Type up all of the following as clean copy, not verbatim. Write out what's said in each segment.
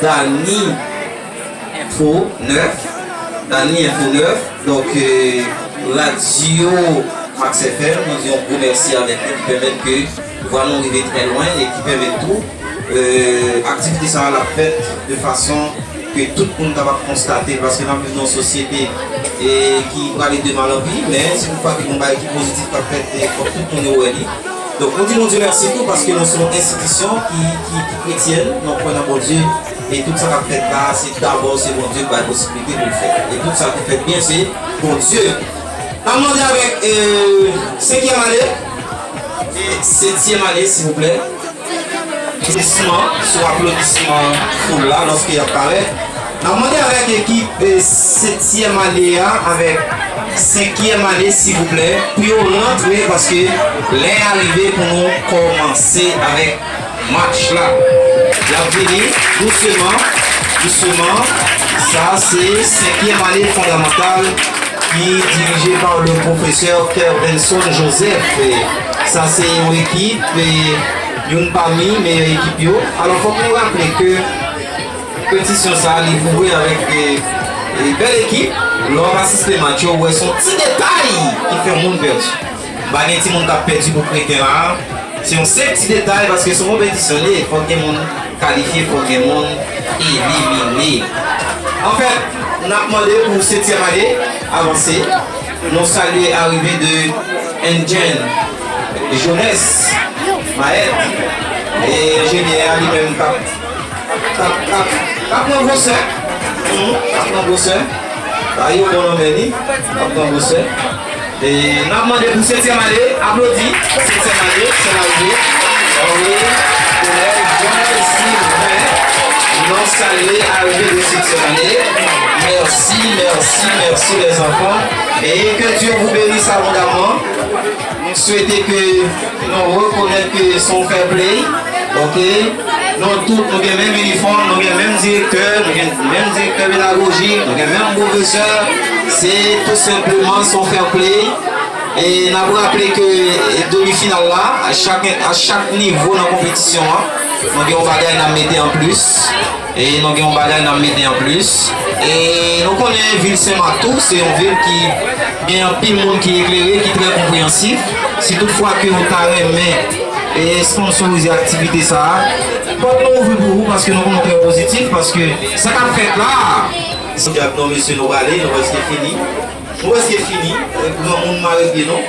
Dany Info 9. Dany Info 9. Donc, Radio Max FM, nous disons merci avec eux qui permettent que nous allons arriver très loin et qui permettent tout. Activité ça la fête de façon que tout le monde va constater parce que nous sommes dans une société qui va aller de mal en vie, mais si vous faites un qui positif à faire pour tout le monde. Donc on dit mon Dieu merci tout parce que nous sommes une institution qui chrétienne, donc on a bon Dieu et tout ça qu'on fait là, c'est d'abord c'est bon Dieu qui a la possibilité de le faire. Et tout ça qui fait bien c'est bon Dieu. On va demander avec 5e année et 7e année s'il vous plaît. Applaudissement, sur applaudissement full là lorsqu'il apparaît. On va demander avec l'équipe 7e année avec 5e année s'il vous plaît. Puis on rentre parce que l'est arrivé pour nous commencer avec match là. La venue doucement. Ça c'est 5e année fondamentale qui est dirigée par le professeur Kerbenson Joseph. Ça c'est une équipe une parmi mes équipes. Alors il faut nous rappeler que compétition ça est joué avec une belle équipe. Lors d'assister au match, où sont petits détails qui fait monde perdu. Bah les petits monde qui perdu pour prêter là. C'est un seul petit détail parce que ce compétition il faut que les monde qualifié, il faut que les monde éliminé. En fait, on a demandé pour 7e année avancer. Nous saluons l'arrivée de Engine, de jeunesse. Maël et ingénieur lui-même Captain Bosseur. Aïe, bon homme, Captain Bosseur. Et nous avons demandé pour 7e année, applaudis. 7e année, c'est l'arrivée. Oui, nous saluons l'arrivée de 7e année. Merci les enfants. Et que Dieu vous bénisse abondamment. Nous souhaitons que nous reconnaissons que son fair play, ok? Nous tous, nous avons le même uniforme, nous avons le même directeur, nous avons le même directeur pédagogique, nous avons le même professeur. C'est tout simplement son fair play. Et nous avons rappelé que demi-finale là, à chaque niveau dans la compétition, nous avons un bagage à mettre en plus. Et nous avons un bagage à mettre en plus. Et nous connaissons la ville Saint-Martou, c'est une ville qui a un pile monde qui est éclairé, qui est très compréhensif. Si toutefois que nous avons et sponsoriser l'activité ça, pas de nouveau pour vous parce que nous sommes très positifs, parce que ça qu'a fait là, si nous monsieur nous aller, nous restons fini. Nous restons fini, nous avons marqué non.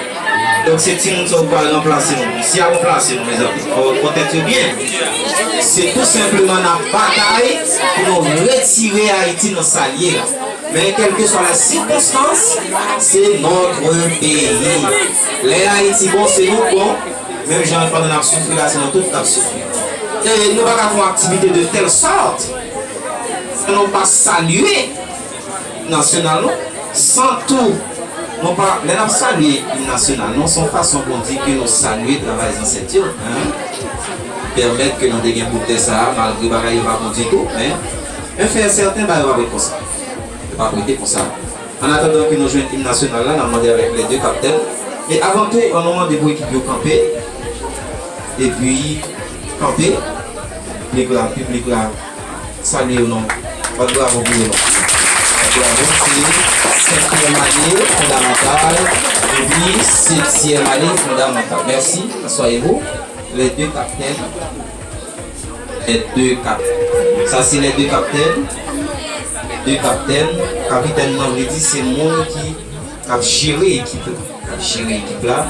Donc c'est petit monde qui va remplacer nous. Si à remplacer nous, mes amis, il faut peut-être bien. C'est tout simplement la bataille pour nous retirer Haïti dans sa lière. Mais quelle que soit la circonstance, c'est notre pays. Les Haïti, bon, c'est nous, bon. Même si on a souffert là, c'est notre tout qui a souffert. Et nous ne pouvons pas faire une activité de telle sorte que nous ne pas saluer nationalement, sans tout. Non pas, les nous saluer national, non sans façon qu'on dit que nous saluer le travail des ancêtres, permettre que nous ayons pour ça, malgré que nous ne pas tout, mais faire certains va pas comme ça. Pas prêter pour ça. En attendant que nous jouions l'hymne national là, nous avons demandé avec les deux capitaines. Et avant tout, au moment de vous équipe de camper, et puis camper, le public là, saluer au nom, pas de bravo pour le nom. C'est 5e année fondamentale, et puis 7e année fondamentale. Merci, asseyez-vous. Les deux capitaines. Ça c'est les deux capitaines. Capitaine Mangledi, c'est monde qui a géré l'équipe là.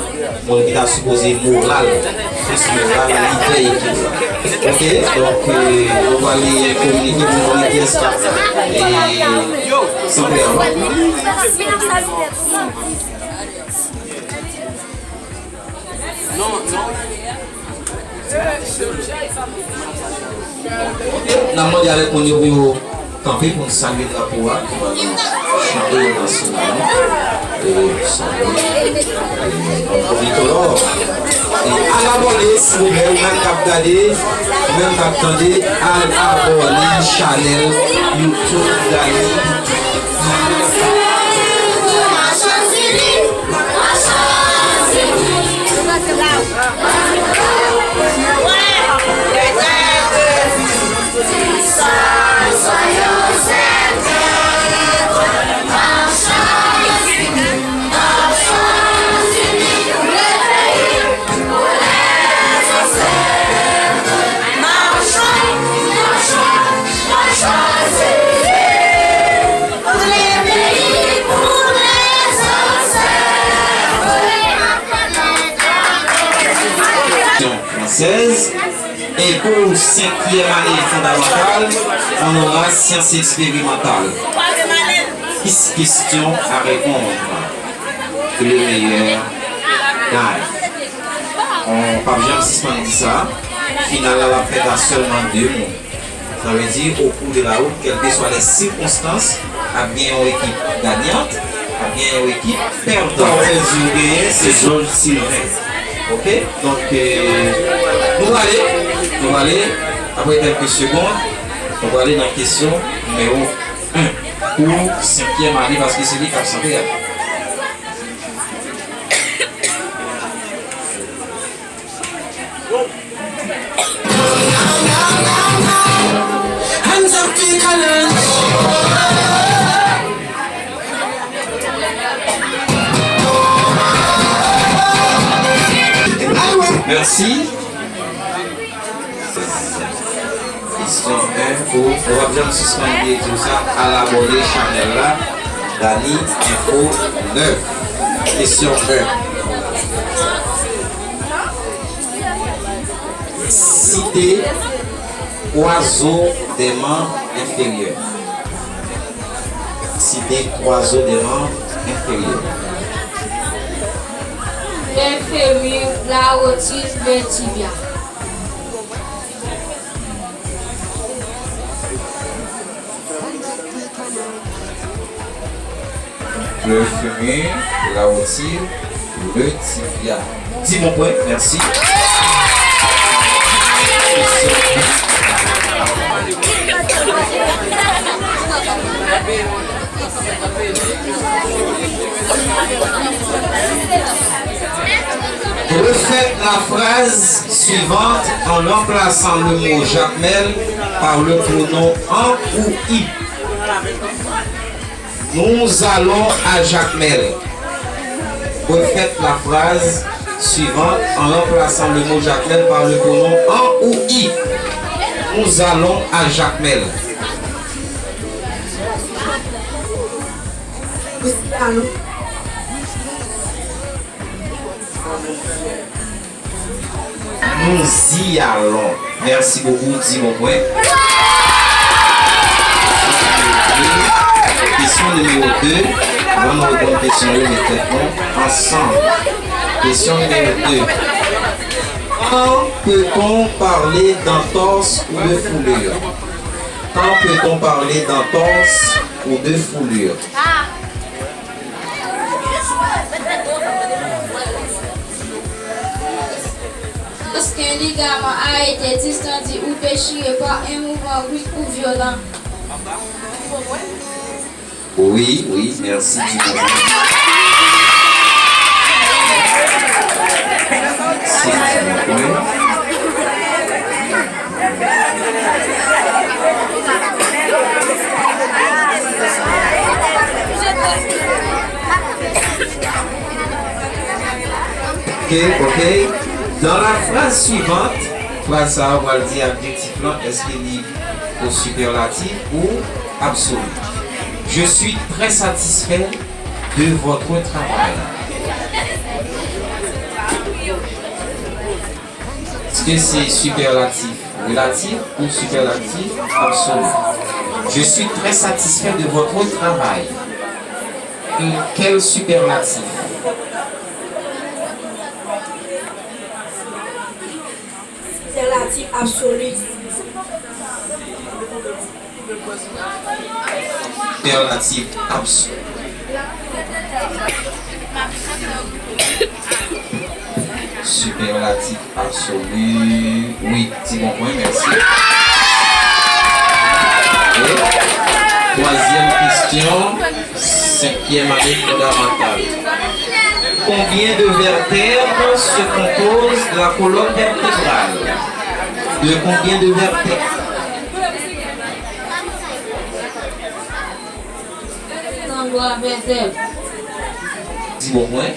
Monde qui a supposé moral, l'idée équipe là. Ok, donc on va aller communiquer pour les pièces et sans perdre. Nous avons demandé avec mon numéro camper pour nous saluer le drapeau, pour nous chanter nationalement et saluer notre à la volée, si vous voulez, même cap d'aller, même cap d'aller, à la volée, Chanel, YouTube, d'aller. 2016. Et pour 5e année fondamentale, on aura sciences expérimentales. 10 questions à répondre. Que le meilleur gagne. On ne peut jamais suspendre ça. Finalement, on va faire dans seulement 2 mois. Ça veut dire au cours de la route, quelles que soient les circonstances, à bien une équipe gagnante, à bien une équipe perdante. C'est Georges Sylvain. Ok? Donc, nous allons aller, après quelques secondes, on va aller dans la question numéro 1 pour 5e année parce que c'est lui qui a santé. Merci. Question 1 pour on va bien suspendre tout ça à la volée Chanel là. Dani Info 9. Question 1. Citer oiseau des membres inférieurs. Citer oiseau des membres inférieurs. Le fémur, la rotule, le tibia. Le fémur, la rotule, le tibia. 10 bons points, merci. Refaites la phrase suivante en remplaçant le mot Jacmel par le pronom en ou i. Nous allons à Jacmel. Refaites la phrase suivante en remplaçant le mot Jacmel par le pronom en ou i. Nous allons à Jacmel. Nous y allons. Merci beaucoup, dis mon point. Question numéro 2. On va répondre à question numéro ensemble. Question numéro 2. Quand peut-on parler d'entorse ou de foulure? Quand peut-on parler d'entorse ou de foulure? Lorsqu'un ligament a été distendu ou déchiré par un mouvement brusque ou violent. Oui, oui, merci. Ok. Dans la phrase suivante, phrase ça, on va le dire adjectivement, est-ce qu'il est au superlatif ou absolu? Je suis très satisfait de votre travail. Est-ce que c'est superlatif relatif ou superlatif absolu? Je suis très satisfait de votre travail. Quel superlatif? Superlatif absolu. Superlatif absolu. Superlatif absolu. Oui, c'est bon point, merci. Et troisième question, 5e année fondamentale. Combien de vertèbres se composent la colonne vertébrale? De combien de vertèbres? Dis bon point.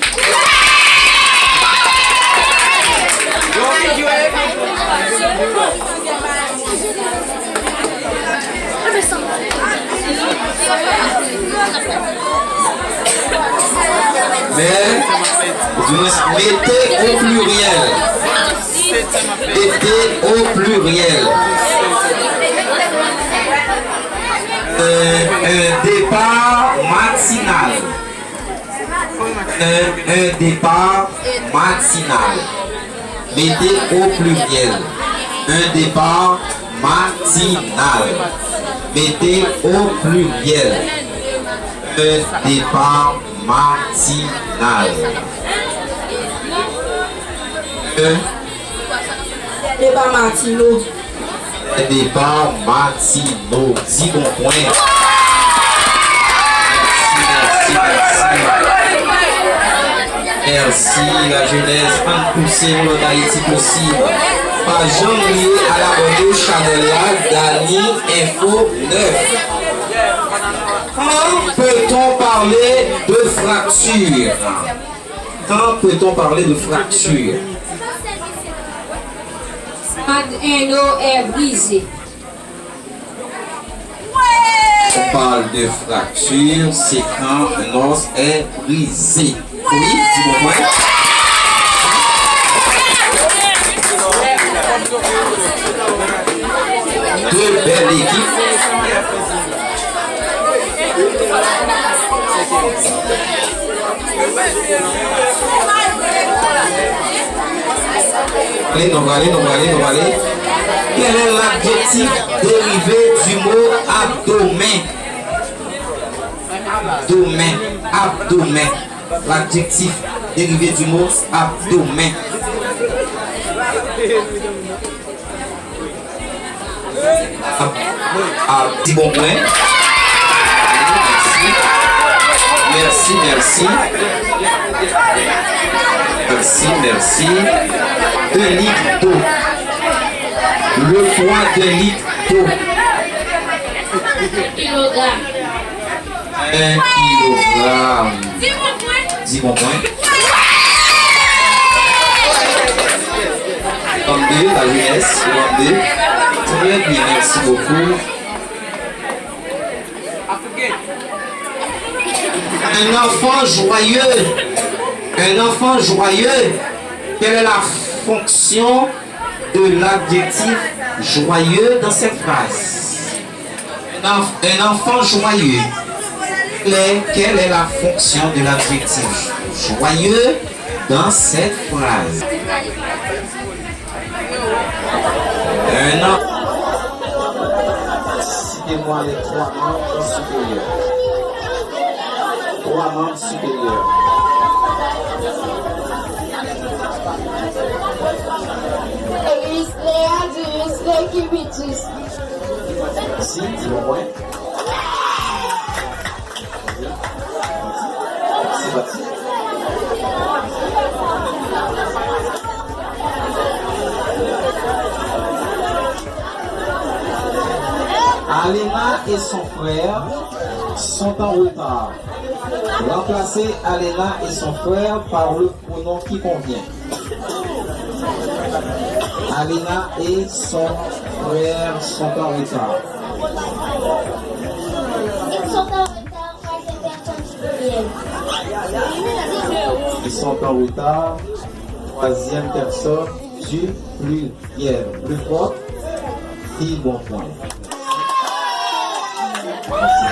Mais, du moins, mettez au pluriel. Mettez au pluriel. Un départ matinal. Un départ matinal. Mettez au pluriel. Un départ matinal. Mettez au pluriel. Un départ matinal. Départ matinaux. Un départ matinaux. 10 bons points. Merci la jeunesse, en pousser mon Haïti possible. Par Jean-Louis à la radio Chanel Dani Info 9. Quand peut-on parler de fracture? Quand peut-on parler de fracture? Quand un os est brisé. On parle de fracture, c'est quand un os est brisé. Oui, dis-moi moi. Deux belles équipes. Allez, on va aller. Quel est l'adjectif dérivé du mot abdomen? Abdomen. L'adjectif dérivé du mot abdomen. Petit bon point. Merci. 2 litres d'eau. Le poids d'un litre d'eau. Kilogramme. 1 kilogramme. 10 bons points. 32, la jeunesse, 32. Très bien, merci beaucoup. Un enfant joyeux. Quelle est la fonction de l'adjectif joyeux dans cette phrase? Un enfant joyeux. Quelle est la fonction de l'adjectif joyeux dans cette phrase? Un enfant. Citez-moi les 3 membres supérieurs. 3 membres supérieurs. Merci, dis-le moi. C'est parti. Alena et son frère sont en retard. Remplacez Alena et son frère par le pronom qui convient. Alena et son frère sont en retard. Ils sont en retard. Troisième personne du pluriel. Plus fort. 6 bons points. Merci.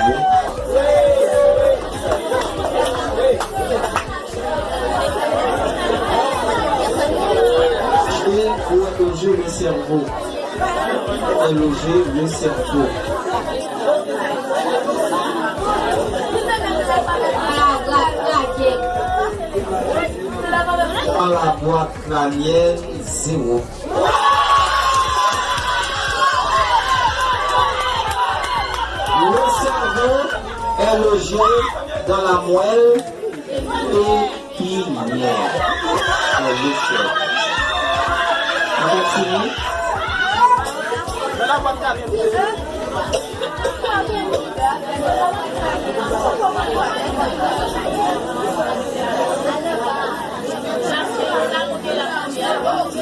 Pour éloger le cerveau. Éloger le cerveau. Dans la boîte crânienne, 0. Le cerveau est logé dans la moelle épinière. On continue.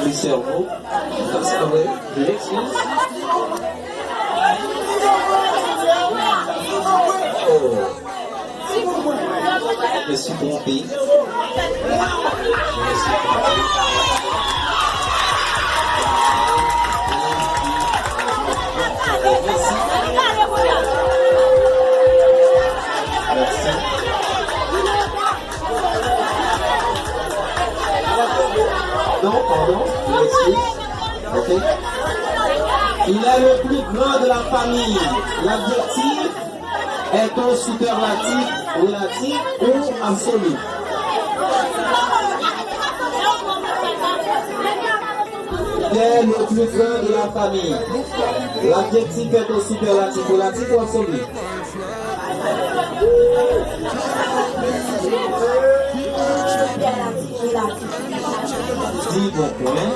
Le cerveau, je l'excuse. me suis trompé. Non, pardon, je m'excuse. Ok. Il est le plus grand de la famille. L'adjectif est un superlatif relatif ou absolu. Il est le plus grand de la famille. L'adjectif est un superlatif relatif ou absolu. Dis bon point.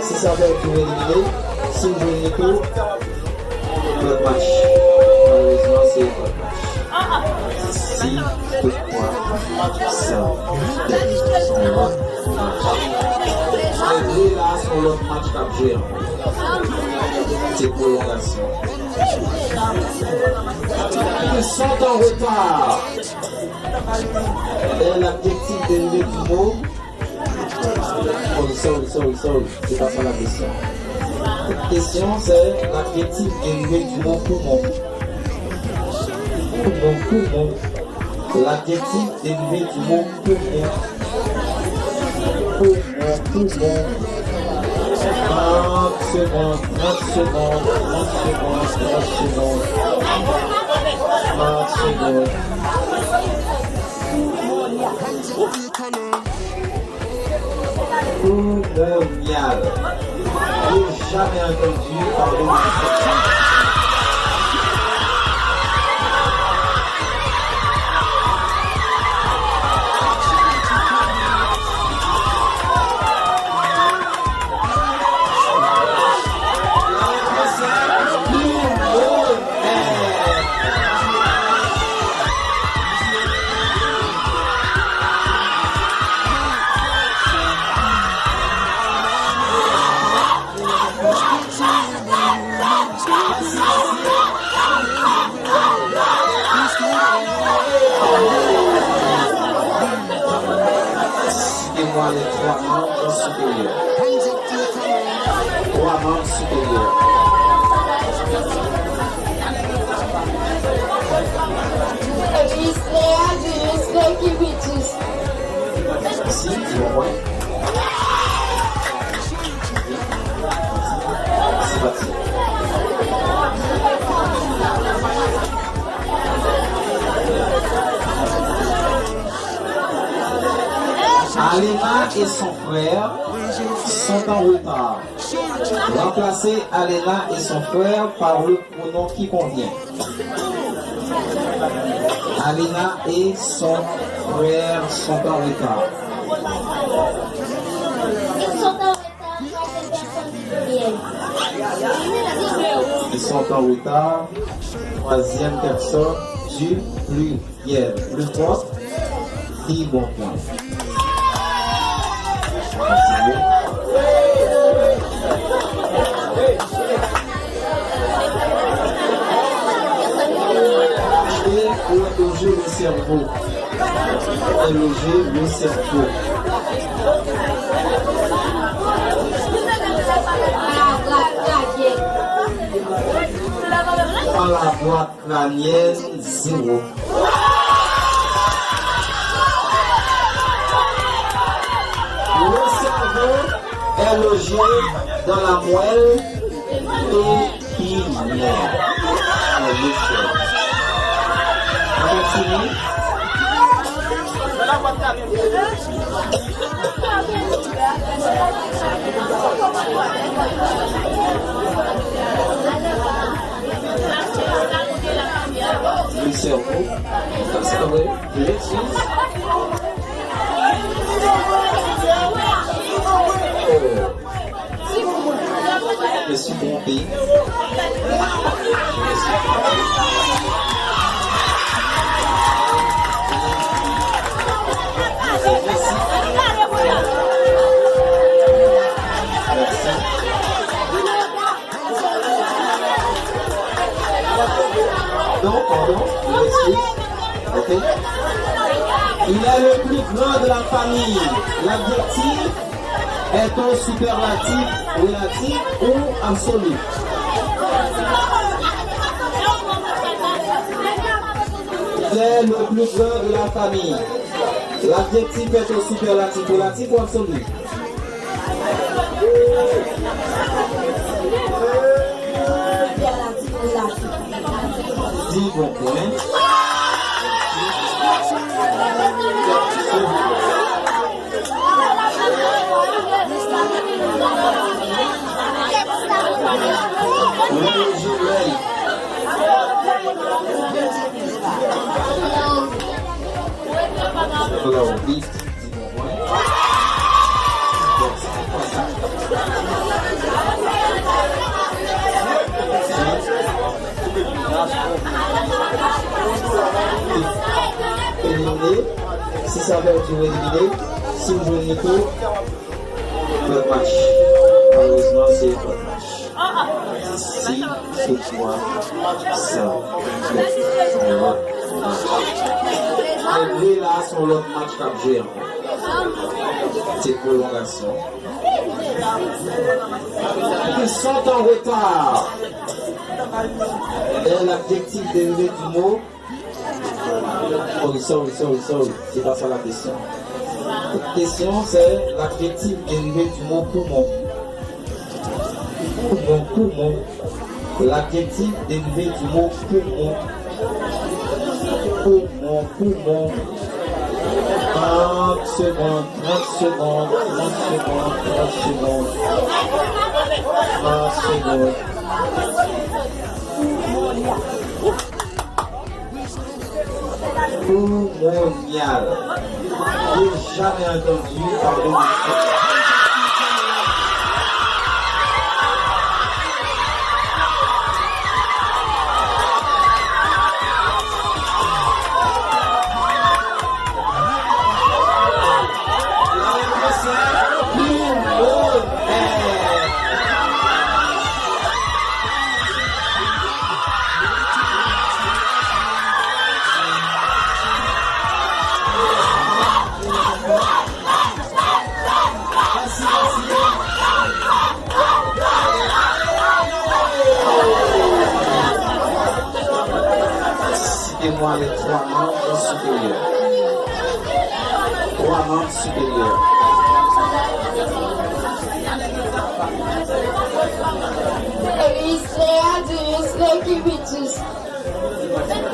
Si ça va être éliminé, si vous voulez tout, votre match. Malheureusement, c'est votre match. Si, toutefois, ça, son autre match. Les deux là sont l'autre match qu'a joué. C'est prolongation. Ils sont en retard. Et l'adjectif dérivé du mot. Oh, sorry, c'est pas ça la question. La question c'est l'adjectif dérivé du mot poumon. Poumon. L'adjectif dérivé du mot poumon. Poumon. 30 secondes. 30 secondes. Poumonial. J'ai jamais entendu parler de ça. Les trois membres supérieurs. Trois membres supérieurs. Si, tu vois. C'est parti. Alena et son frère sont en retard. Remplacez Alena et son frère par le pronom qui convient. Alena et son frère sont en retard. Ils sont en retard. Troisième personne du pluriel. Le propre, 10 bons points. Éloger le cerveau. Éloger le cerveau. À la boîte crânienne, 0. Le cerveau est logé dans la moelle épinière. On continue. cerveau. Ça va, je l'excuse. Je me suis trompé. Non, pardon, je m'excuse. Ok. Il est le plus grand de la famille. L'adjectif est un superlatif, relatif ou absolu. Il est le plus grand de la famille. L'adjectif est un superlatif, relatif ou absolu. Dis bon point. Éliminé, si ça veut dire éliminé, si vous jouez Nico, votre match. Malheureusement, c'est votre match. Si, c'est moi, ça, c'est votre match. Et là, sur l'autre match qu'a joué encore. C'est prolongation. Ils sont en retard. Et l'adjectif dérivé du mot. Oh, sorry. C'est pas ça la question. La question, c'est l'adjectif dérivé du mot poumon. Poumon. L'adjectif dérivé du mot poumon. Poumon. 30 secondes. 30 secondes. Poumonial. J'ai jamais entendu parler de ça. Citez-moi les 3 membres supérieurs. 3 membres supérieurs.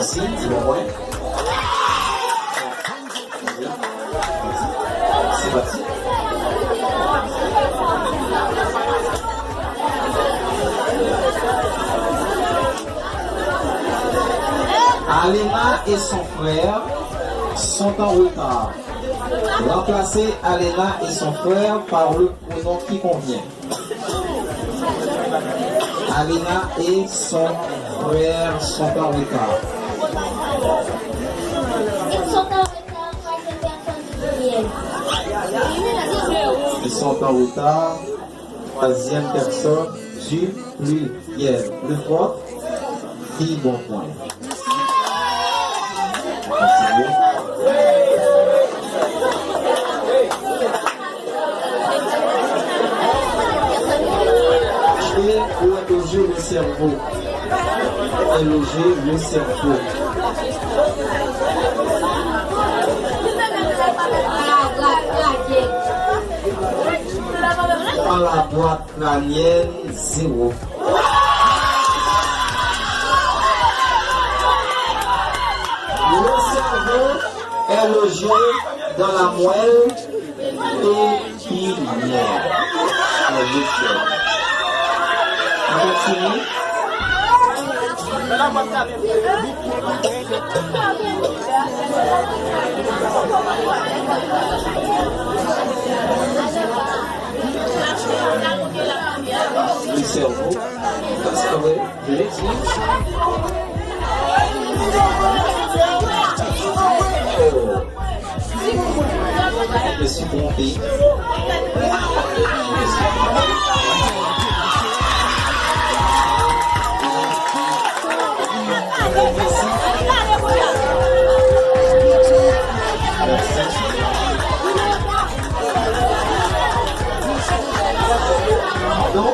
Si, dis-moi. C'est parti. Alena et son frère sont en retard. Remplacez Alena et son frère par le pronom qui convient. Alena et son frère sont en retard. Ils sont en retard, troisième personne du pluriel. Ils sont en retard, troisième personne du pluriel. Le vote, 10 bons points. Éloger le cerveau. Éloger le cerveau. Dans la boîte crânienne, 0. Le cerveau est logé dans la moelle épinière. On continue. Le cerveau, parce que ouais, je l'ai dit. Je me suis trompé.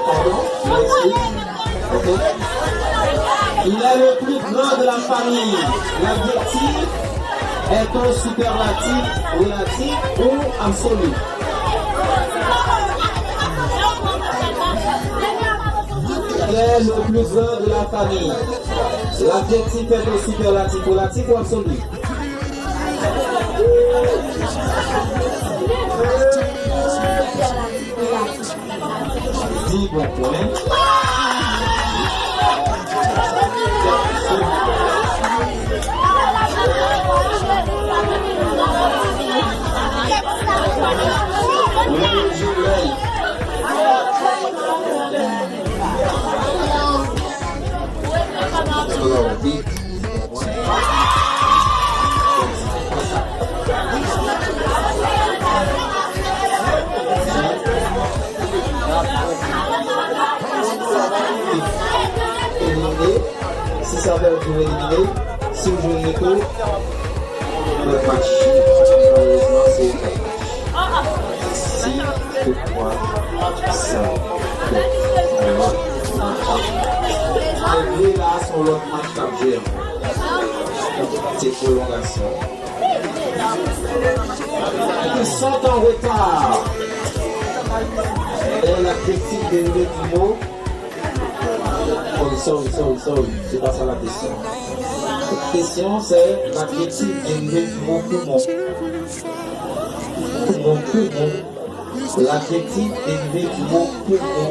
Pardon, je m'excuse. Ok. Il est le plus grand de la famille. L'adjectif est un superlatif relatif ou absolu. Il est le plus grand de la famille. L'adjectif est un superlatif relatif ou absolu. Dis bon point. Si ça veut dire éliminer, si vous jouez l'écho, le match, malheureusement, c'est le match. Si, pourquoi, ça, et là, son l'autre match qu'a joué. C'est prolongation. Ils sont en retard. Et la critique dérivée du mot. Oh, sorry, c'est pas ça la question. La question c'est l'adjectif dérivé du mot poumon. Poumon. L'adjectif dérivé du mot poumon.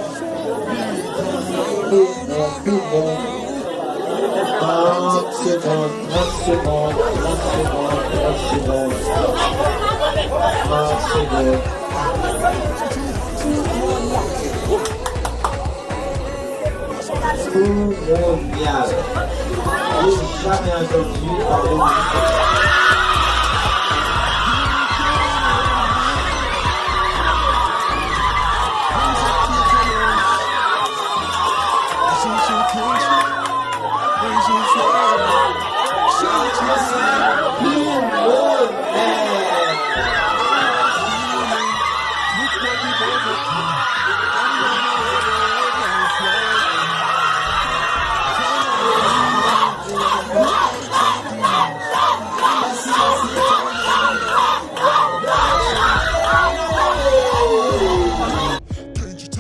Poumon. 30 secondes. 30 secondes. Mondial. Je n'ai jamais entendu parler de